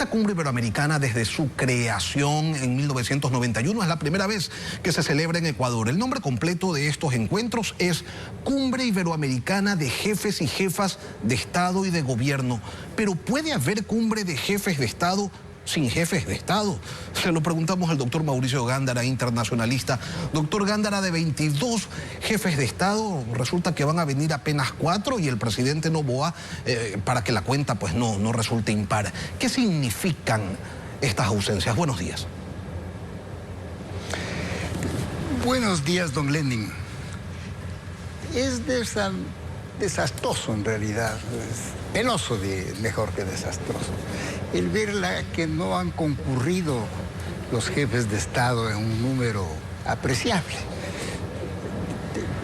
Esta cumbre iberoamericana, desde su creación en 1991, es la primera vez que se celebra en Ecuador. El nombre completo de estos encuentros es Cumbre Iberoamericana de Jefes y Jefas de Estado y de Gobierno. Pero ¿puede haber cumbre de jefes de Estado sin jefes de Estado? Se lo preguntamos al doctor Mauricio Gándara, internacionalista. Doctor Gándara, de 22 jefes de Estado, resulta que van a venir apenas 4 y el presidente Noboa, para que la cuenta pues no resulte impar. ¿Qué significan estas ausencias? Buenos días. Buenos días, don Lenin. Es desastroso en realidad, es penoso, mejor que desastroso, el ver que no han concurrido los jefes de Estado en un número apreciable.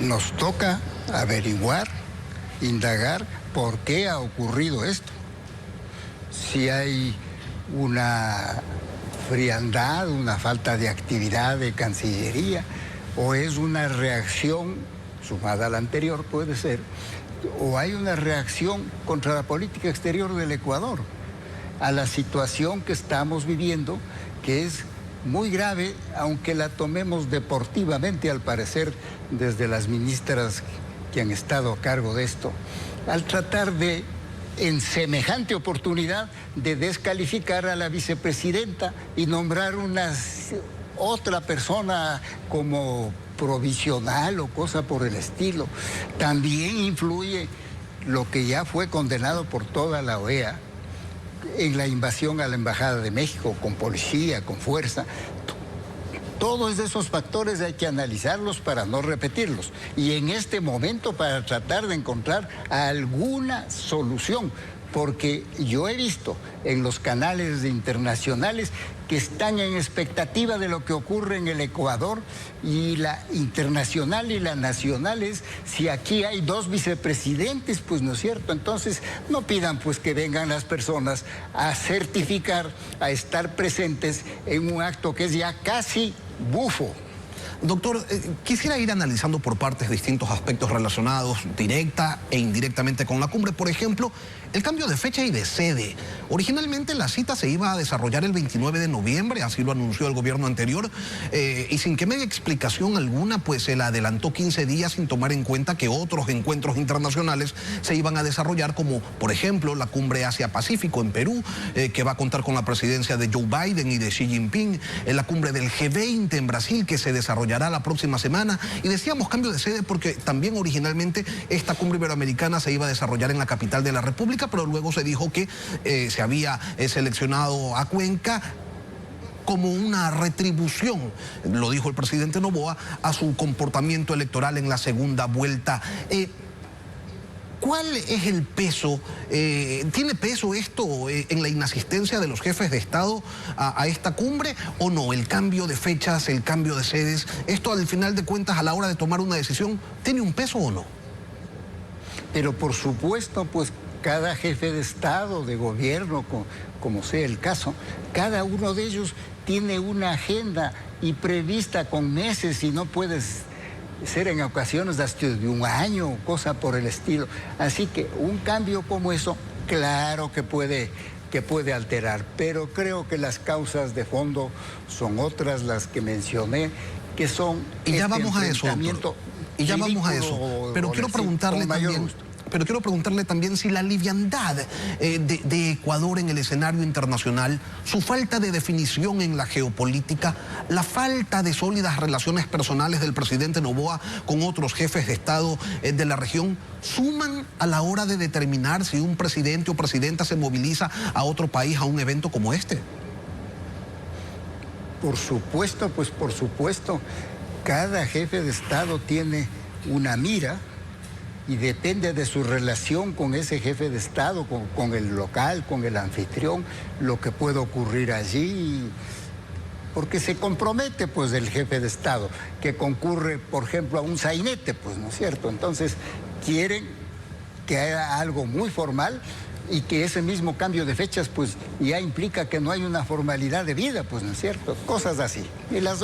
Nos toca averiguar, indagar por qué ha ocurrido esto. Si hay una frialdad, una falta de actividad de Cancillería, o es una reacción sumada a la anterior, puede ser, o hay una reacción contra la política exterior del Ecuador, a la situación que estamos viviendo, que es muy grave, aunque la tomemos deportivamente, al parecer, desde las ministras que han estado a cargo de esto, al tratar de, en semejante oportunidad, de descalificar a la vicepresidenta y nombrar otra persona como provisional o cosa por el estilo. También influye lo que ya fue condenado por toda la OEA en la invasión a la Embajada de México, con policía, con fuerza. Todos esos factores hay que analizarlos para no repetirlos. Y en este momento para tratar de encontrar alguna solución. Porque yo he visto en los canales internacionales que están en expectativa de lo que ocurre en el Ecuador, y la internacional y la nacional es, si aquí hay 2 vicepresidentes, pues no es cierto, entonces no pidan pues que vengan las personas a certificar, a estar presentes en un acto que es ya casi bufo. Doctor, quisiera ir analizando por partes distintos aspectos relacionados directa e indirectamente con la cumbre. Por ejemplo, el cambio de fecha y de sede. Originalmente la cita se iba a desarrollar el 29 de noviembre, así lo anunció el gobierno anterior, y sin que me dé explicación alguna, pues se la adelantó 15 días sin tomar en cuenta que otros encuentros internacionales se iban a desarrollar, como por ejemplo la cumbre Asia-Pacífico en Perú, que va a contar con la presidencia de Joe Biden y de Xi Jinping, la cumbre del G20 en Brasil, que se desarrollará la próxima semana. Y decíamos cambio de sede porque también originalmente esta cumbre iberoamericana se iba a desarrollar en la capital de la República, pero luego se dijo que se había seleccionado a Cuenca como una retribución, lo dijo el presidente Noboa, a su comportamiento electoral en la segunda vuelta. ¿Cuál es el peso? ¿Tiene peso esto en la inasistencia de los jefes de Estado a esta cumbre o no? El cambio de fechas, el cambio de sedes, ¿esto al final de cuentas a la hora de tomar una decisión tiene un peso o no? Pero por supuesto, pues cada jefe de Estado, de gobierno, como sea el caso, cada uno de ellos tiene una agenda y prevista con meses, y no puedes ser en ocasiones hasta de un año, cosa por el estilo. Así que un cambio como eso, claro que puede alterar, pero creo que las causas de fondo son otras, las que mencioné, que son... Y ya vamos a eso, doctor. Y ya vamos a eso. Pero quiero preguntarle también... Pero quiero preguntarle también si la liviandad de Ecuador en el escenario internacional, su falta de definición en la geopolítica, la falta de sólidas relaciones personales del presidente Noboa con otros jefes de Estado de la región, suman a la hora de determinar si un presidente o presidenta se moviliza a otro país a un evento como este. Por supuesto, pues por supuesto, cada jefe de Estado tiene una mira y depende de su relación con ese jefe de Estado, con el local, con el anfitrión, lo que puede ocurrir allí, porque se compromete pues el jefe de Estado, que concurre, por ejemplo, a un sainete, pues, ¿no es cierto? Entonces quieren que haya algo muy formal y que ese mismo cambio de fechas pues ya implica que no hay una formalidad de vida, pues, ¿no es cierto? Cosas así.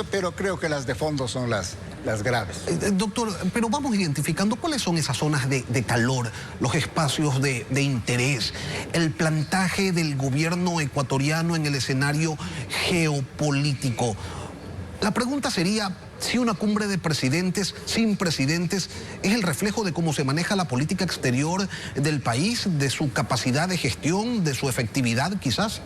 Pero creo que las de fondo son las las graves. Doctor, pero vamos identificando cuáles son esas zonas de calor, los espacios de interés, el plantaje del gobierno ecuatoriano en el escenario geopolítico. La pregunta sería si una cumbre de presidentes sin presidentes es el reflejo de cómo se maneja la política exterior del país, de su capacidad de gestión, de su efectividad quizás.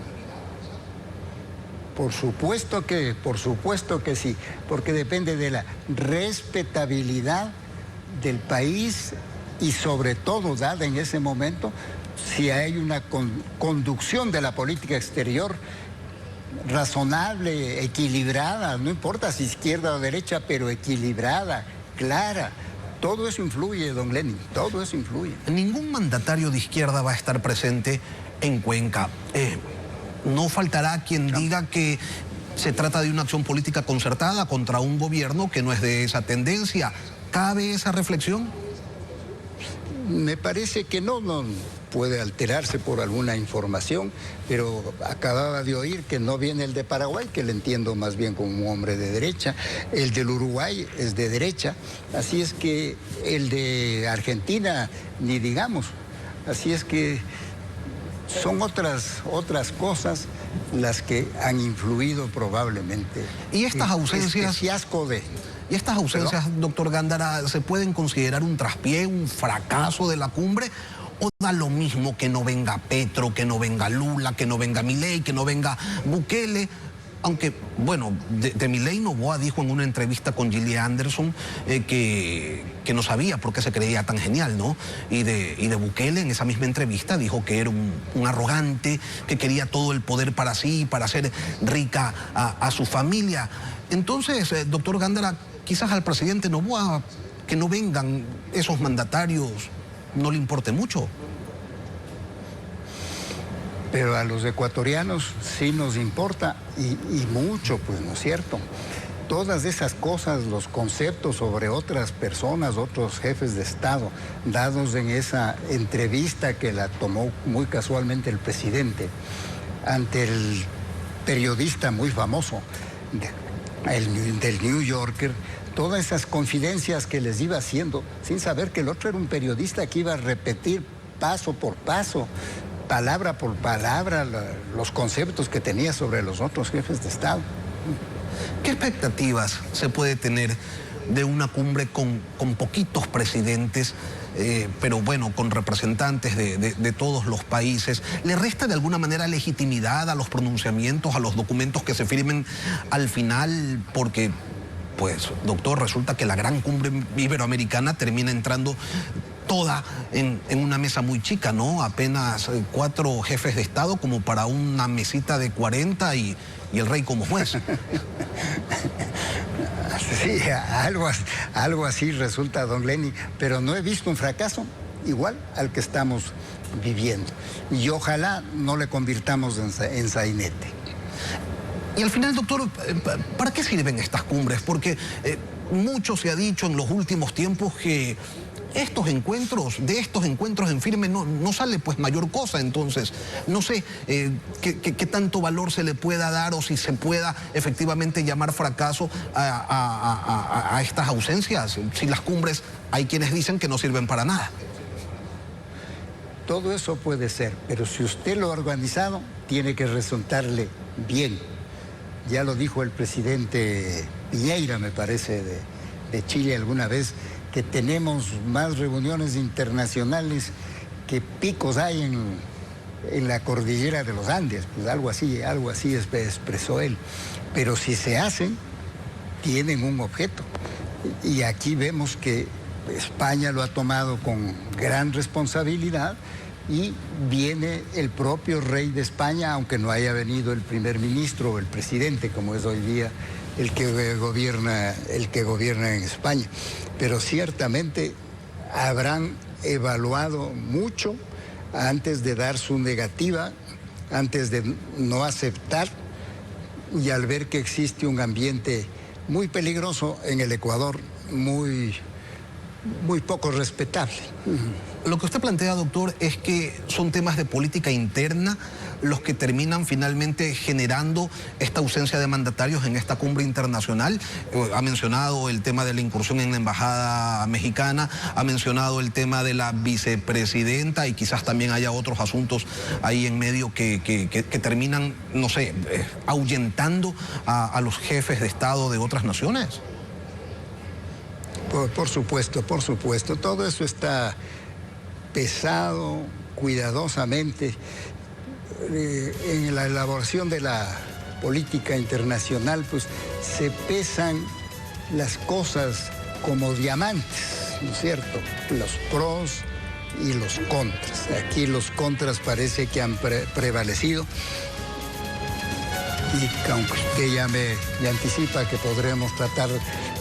Por supuesto que sí, porque depende de la respetabilidad del país y sobre todo, dada en ese momento, si hay una conducción de la política exterior razonable, equilibrada, no importa si izquierda o derecha, pero equilibrada, clara. Todo eso influye, don Lenin, todo eso influye. Ningún mandatario de izquierda va a estar presente en Cuenca. No faltará quien diga que se trata de una acción política concertada contra un gobierno que no es de esa tendencia. ¿Cabe esa reflexión? Me parece que no puede alterarse por alguna información, pero acababa de oír que no viene el de Paraguay, que le entiendo más bien como un hombre de derecha, el del Uruguay es de derecha, así es que el de Argentina, ni digamos, así es que son otras cosas las que han influido probablemente. Y estas ausencias... Este fiasco de... ¿Y estas ausencias, doctor Gándara, se pueden considerar un traspié, un fracaso de la cumbre? ¿O da lo mismo que no venga Petro, que no venga Lula, que no venga Milei, que no venga Bukele? Aunque, bueno, de Milei Noboa dijo en una entrevista con Gillian Anderson que no sabía por qué se creía tan genial, ¿no? Y de Bukele en esa misma entrevista dijo que era un arrogante, que quería todo el poder para sí, para hacer rica a su familia. Entonces, doctor Gándara, quizás al presidente Noboa que no vengan esos mandatarios no le importe mucho. Pero a los ecuatorianos sí nos importa y mucho, pues, ¿no es cierto? Todas esas cosas, los conceptos sobre otras personas, otros jefes de Estado, dados en esa entrevista que la tomó muy casualmente el presidente ante el periodista muy famoso del New Yorker, todas esas confidencias que les iba haciendo, sin saber que el otro era un periodista que iba a repetir paso por paso, palabra por palabra, los conceptos que tenía sobre los otros jefes de Estado. ¿Qué expectativas se puede tener de una cumbre con poquitos presidentes, pero bueno, con representantes de todos los países? ¿Le resta de alguna manera legitimidad a los pronunciamientos, a los documentos que se firmen al final? Porque, pues, doctor, resulta que la gran cumbre iberoamericana termina entrando toda en una mesa muy chica, ¿no? Apenas 4 jefes de Estado como para una mesita de 40 y el rey como juez. Sí, algo así resulta, don Lenin, pero no he visto un fracaso igual al que estamos viviendo. Y ojalá no le convirtamos en sainete. Y al final, doctor, ¿para qué sirven estas cumbres? Porque mucho se ha dicho en los últimos tiempos que de estos encuentros en firme no sale pues mayor cosa. Entonces, no sé qué tanto valor se le pueda dar o si se pueda efectivamente llamar fracaso a estas ausencias. Si las cumbres, hay quienes dicen que no sirven para nada. Todo eso puede ser, pero si usted lo ha organizado, tiene que resultarle bien. Ya lo dijo el presidente Piñera, me parece, de Chile alguna vez, que tenemos más reuniones internacionales que picos hay en la cordillera de los Andes, pues algo así expresó él. Pero si se hacen, tienen un objeto. Y aquí vemos que España lo ha tomado con gran responsabilidad y viene el propio rey de España, aunque no haya venido el primer ministro o el presidente, como es hoy día el que gobierna en España. Pero ciertamente habrán evaluado mucho antes de dar su negativa, antes de no aceptar, y al ver que existe un ambiente muy peligroso en el Ecuador, muy poco respetable. Lo que usted plantea, doctor, es que son temas de política interna los que terminan finalmente generando esta ausencia de mandatarios en esta cumbre internacional. Ha mencionado el tema de la incursión en la embajada mexicana, ha mencionado el tema de la vicepresidenta y quizás también haya otros asuntos ahí en medio que terminan, no sé, ahuyentando a los jefes de Estado de otras naciones. Por supuesto, por supuesto. Todo eso está pesado, cuidadosamente, en la elaboración de la política internacional, pues se pesan las cosas como diamantes, ¿no es cierto? Los pros y los contras. Aquí los contras parece que han prevalecido. Y aunque usted ya me anticipa que podremos tratar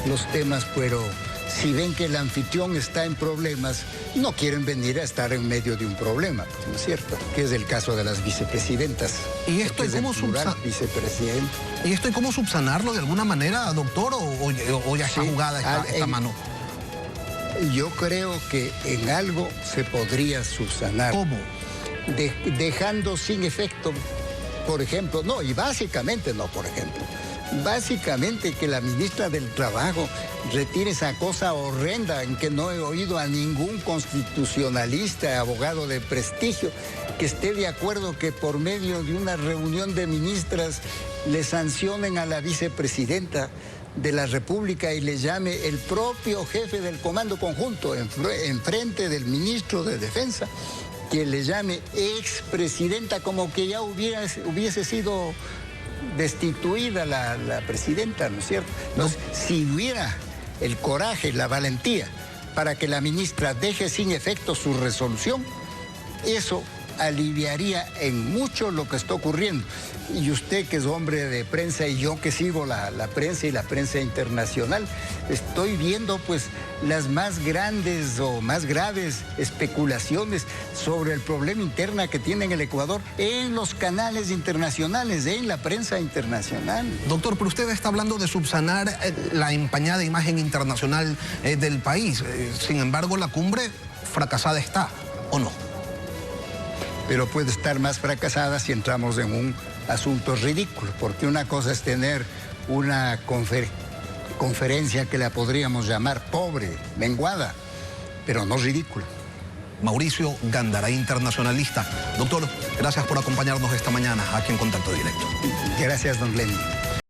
los temas, pero si ven que el anfitrión está en problemas, no quieren venir a estar en medio de un problema, ¿no es cierto? Que es el caso de las vicepresidentas. ¿Y esto es cómo subsanarlo de alguna manera, doctor, o ya está jugada esta mano? Yo creo que en algo se podría subsanar. ¿Cómo? Dejando sin efecto, por ejemplo, básicamente que la ministra del Trabajo retire esa cosa horrenda en que no he oído a ningún constitucionalista, abogado de prestigio, que esté de acuerdo que por medio de una reunión de ministras le sancionen a la vicepresidenta de la República y le llame el propio jefe del Comando Conjunto en frente del ministro de Defensa, que le llame expresidenta, como que ya hubiese sido destituida la presidenta, ¿no es cierto? Entonces, si hubiera el coraje, la valentía para que la ministra deje sin efecto su resolución, eso aliviaría en mucho lo que está ocurriendo. Y usted, que es hombre de prensa, y yo que sigo la prensa y la prensa internacional, estoy viendo pues las más grandes o más graves especulaciones sobre el problema interno que tiene en el Ecuador en los canales internacionales, en la prensa internacional. Doctor, pero usted está hablando de subsanar la empañada imagen internacional del país. Sin embargo, la cumbre fracasada está, ¿o no? Pero puede estar más fracasada si entramos en un asunto ridículo, porque una cosa es tener una conferencia que la podríamos llamar pobre, menguada, pero no ridícula. Mauricio Gándara, internacionalista. Doctor, gracias por acompañarnos esta mañana aquí en Contacto Directo. Gracias, don Lenin.